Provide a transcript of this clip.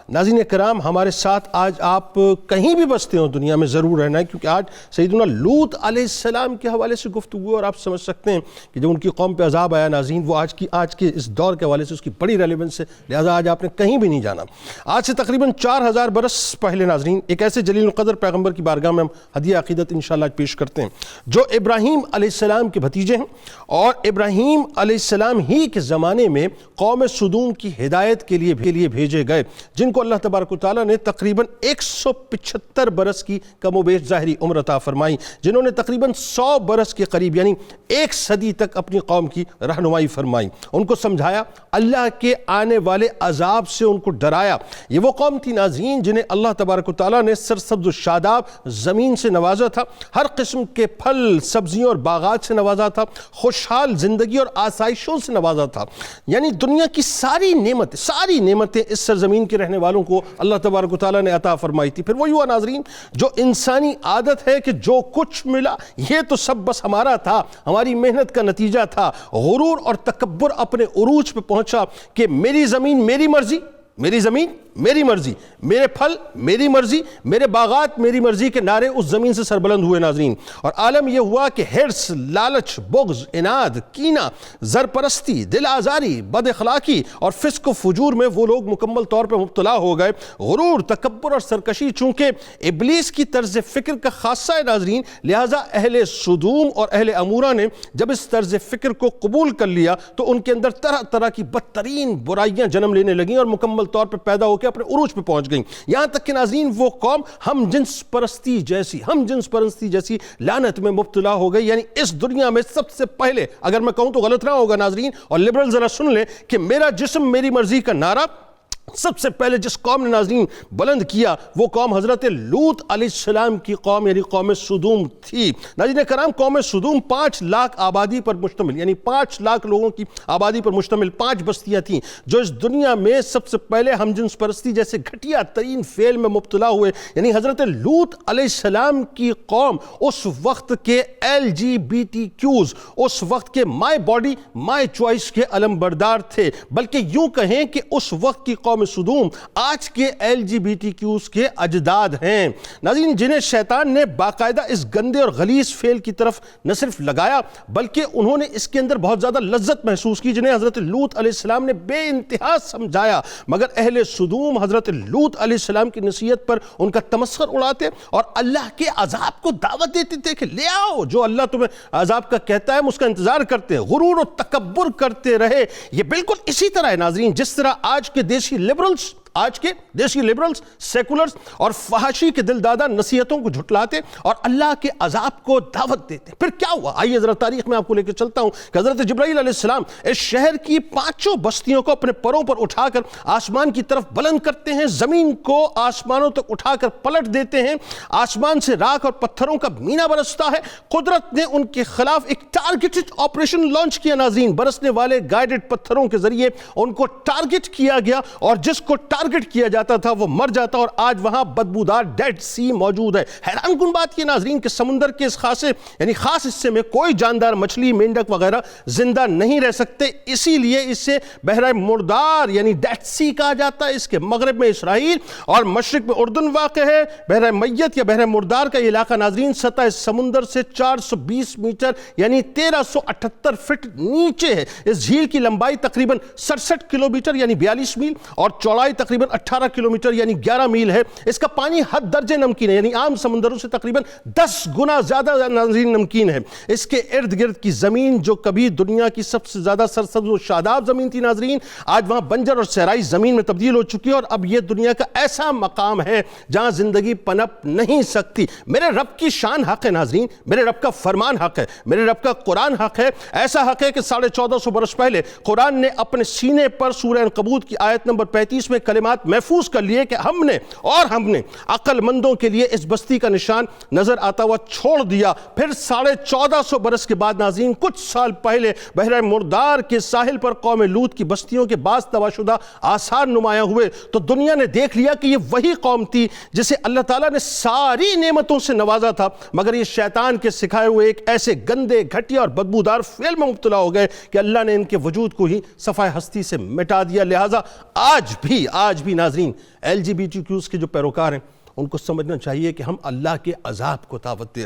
ناظرین کرام، ہمارے ساتھ آج آپ کہیں بھی بستے ہوں دنیا میں ضرور رہنا ہے، کیونکہ آج سیدنا لوط علیہ السلام کے حوالے سے گفتگو ہے، اور آپ سمجھ سکتے ہیں کہ جب ان کی قوم پہ عذاب آیا ناظرین، وہ آج کے اس دور کے حوالے سے اس کی بڑی ریلیونس ہے، لہٰذا آج آپ نے کہیں بھی نہیں جانا۔ آج سے تقریباً 4000 برس پہلے ناظرین ایک ایسے جلیل القدر پیغمبر کی بارگاہ میں ہم ہدیہ عقیدت انشاءاللہ پیش کرتے ہیں جو ابراہیم علیہ السلام کے بھتیجے ہیں، اور ابراہیم علیہ السلام ہی کے زمانے میں قوم سدوم کی ہدایت کے لیے بھیجے گئے، جن کو اللہ تبارک و تعالیٰ نے تقریباً 175 برس کی کم و بیش ظاہری عمر عطا فرمائی، جنہوں نے تقریباً 100 برس کے قریب یعنی 1 صدی تک اپنی قوم کی رہنمائی فرمائی، ان کو سمجھایا، اللہ کے آنے والے عذاب سے ان کو ڈرایا۔ یہ وہ قوم تھی ناظرین جنہیں اللہ تبارک و تعالیٰ نے سرسبز و شاداب زمین سے نوازا تھا، ہر قسم کے پھل سبزیوں اور باغات سے نوازا تھا، خوشحال زندگی اور آسائشوں سے نوازا تھا، یعنی دنیا کی ساری نعمتیں اس سرزمین کے رہنے والوں کو اللہ تبارک و تعالیٰ نے عطا فرمائی تھی۔ پھر وہی ہوا ناظرین جو انسانی عادت ہے کہ جو کچھ ملا یہ تو سب بس ہمارا تھا، ہماری محنت کا نتیجہ تھا۔ غرور اور تکبر اپنے عروج پہ پہنچا کہ میری زمین میری مرضی، میری زمین میری مرضی، میرے پھل میری مرضی، میرے باغات میری مرضی کے نعرے اس زمین سے سربلند ہوئے ناظرین، اور عالم یہ ہوا کہ حرص، لالچ، بغض، عناد، کینہ، زرپرستی، دل آزاری، بد اخلاقی اور فسق و فجور میں وہ لوگ مکمل طور پر مبتلا ہو گئے۔ غرور، تکبر اور سرکشی چونکہ ابلیس کی طرز فکر کا خاصہ ہے ناظرین، لہٰذا اہل سدوم اور اہل عمورہ نے جب اس طرز فکر کو قبول کر لیا تو ان کے اندر طرح طرح کی بدترین برائیاں جنم لینے لگیں اور مکمل طور پر پیدا ہو کے اپنے عروج پہ پہنچ گئیں، یہاں تک کہ ناظرین وہ قوم ہم جنس پرستی جیسی لعنت میں مبتلا ہو گئی۔ یعنی اس دنیا میں سب سے پہلے، اگر میں کہوں تو غلط نہ ہوگا ناظرین، اور لبرل ذرا سن لیں کہ میرا جسم میری مرضی کا نعرہ سب سے پہلے جس قوم نے ناظرین بلند کیا وہ قوم حضرت لوط علیہ السلام کی قوم یعنی قوم سدوم تھی۔ ناظرین کرام، قوم سدوم 5 لاکھ آبادی پر مشتمل یعنی 5 لاکھ لوگوں کی آبادی پر مشتمل 5 بستیاں تھیں جو اس دنیا میں سب سے پہلے ہم جنس پرستی جیسے گھٹیا ترین فعل میں مبتلا ہوئے۔ یعنی حضرت لوط علیہ السلام کی قوم اس وقت کے LGBTQs، اس وقت کے مائی باڈی مائی چوائس کے علم بردار تھے، بلکہ یوں کہیں کہ اس وقت کی قوم سدوم آج کے LGBTQs کے اجداد ہیں ناظرین، جنہیں شیطان نے باقاعدہ اس گندے اور غلیظ فعل کی طرف نہ صرف لگایا بلکہ انہوں نے اس کے اندر بہت زیادہ لذت محسوس کی، جنہیں حضرت لوط علیہ السلام نے بے انتہا سمجھایا، مگر اہل سدوم حضرت لوط علیہ السلام کی نصیحت پر ان کا تمسخر اڑاتے اور اللہ کے عذاب کو دعوت دیتے تھے کہ لے آؤ، جو اللہ تمہیں عذاب کا کہتا ہے ہم اس کا انتظار کرتے ہیں۔ غرور و تکبر کرتے رہے۔ یہ بالکل اسی طرح ہے ناظرین جس طرح آج کے دیسی لبرلز، سیکولرز اور فحاشی کے دل دادا نصیحتوں کو جھٹلاتے اور اللہ کے عذاب کو دعوت دیتے۔ پھر کیا ہوا؟ آئیے ذرا تاریخ میں آپ کو لے کے چلتا ہوں کہ حضرت جبرائیل علیہ السلام اس شہر کی 5 بستیوں کو اپنے پروں پر اٹھا کر آسمان کی طرف بلند کرتے ہیں، زمین کو آسمانوں تک اٹھا کر پلٹ دیتے ہیں، آسمان سے راکھ اور پتھروں کا مینا برستا ہے۔ قدرت نے ان کے خلاف ایک ٹارگیٹڈ آپریشن لانچ کیا ناظرین، برسنے والے گائیڈڈ پتھروں کے ذریعے ان کو ٹارگٹ کیا گیا اور جس کو ٹارگٹ کیا جاتا تھا وہ مر جاتا، اور آج وہاں بدبودار ڈیڈ سی موجود ہے۔ حیران کن بات یہ ناظرین کہ سمندر کے اس خاص حصے میں کوئی جاندار مچھلی، مینڈک وغیرہ زندہ نہیں رہ سکتے، اسی لیے اسے بحر مردار یعنی ڈیڈ سی کہا جاتا ہے۔ اس کے مغرب میں اسرائیل اور مشرق میں اردن واقع ہے۔ بحر میت یا بحر مردار کا یہ علاقہ ناظرین سطح سمندر سے 420 میٹر یعنی 1378 فٹ نیچے ہے۔ اس جھیل کی لمبائی تقریباً 67 کلومیٹر یعنی 42 میل اور چوڑائی تقریباً 18 کلومیٹر یعنی 11 میل ہے۔ اس کا پانی حد درجے نمکین ہے یعنی عام سمندروں سے تقریباً 10 گنا زیادہ ناظرین نمکین ہے۔ اس کے ارد گرد کی زمین جو کبھی دنیا کی سب سے زیادہ سرسبز و شاداب زمین تھی ناظرین، آج وہاں بنجر اور صحرائی زمین میں تبدیل ہو چکی ہے، اور اب یہ دنیا کا ایسا مقام ہے جہاں زندگی پنپ نہیں سکتی۔ میرے رب کی شان حق ہے ناظرین، میرے رب کا فرمان حق ہے، میرے رب کا قرآن حق ہے۔ ایسا حق ہے کہ 1450 برس پہلے قرآن نے اپنے سینے پر سورہ عنکبوت کی آیت نمبر 35 میں کلمات محفوظ کر لیے کہ ہم نے عقل مندوں کے لیے اس بستی کا نشان نظر آتا ہوا چھوڑ دیا۔ پھر 1450 برس کے بعد ناظرین کچھ سال پہلے بحر مردار کے ساحل پر قوم لوط کی بستیوں کے بعض تباہ شدہ آثار نمایاں ہوئے تو دنیا نے دیکھ لیا کہ یہ وہی قوم تھی جسے اللہ تعالیٰ نے ساری نعمتوں سے نوازا تھا، مگر یہ شیطان کے سکھائے ہوئے ایک ایسے گندے، گھٹیا اور بدبودار فعل میں مبتلا ہو گئے کہ اللہ نے ان کے وجود کو ہی صفحہ ہستی سے مٹا دیا۔ لہٰذا آج آج بھی ناظرین LGBTQs کے جو پیروکار ہیں ان کو سمجھنا چاہیے کہ ہم اللہ کے عذاب کو دعوت دے رہے ہیں.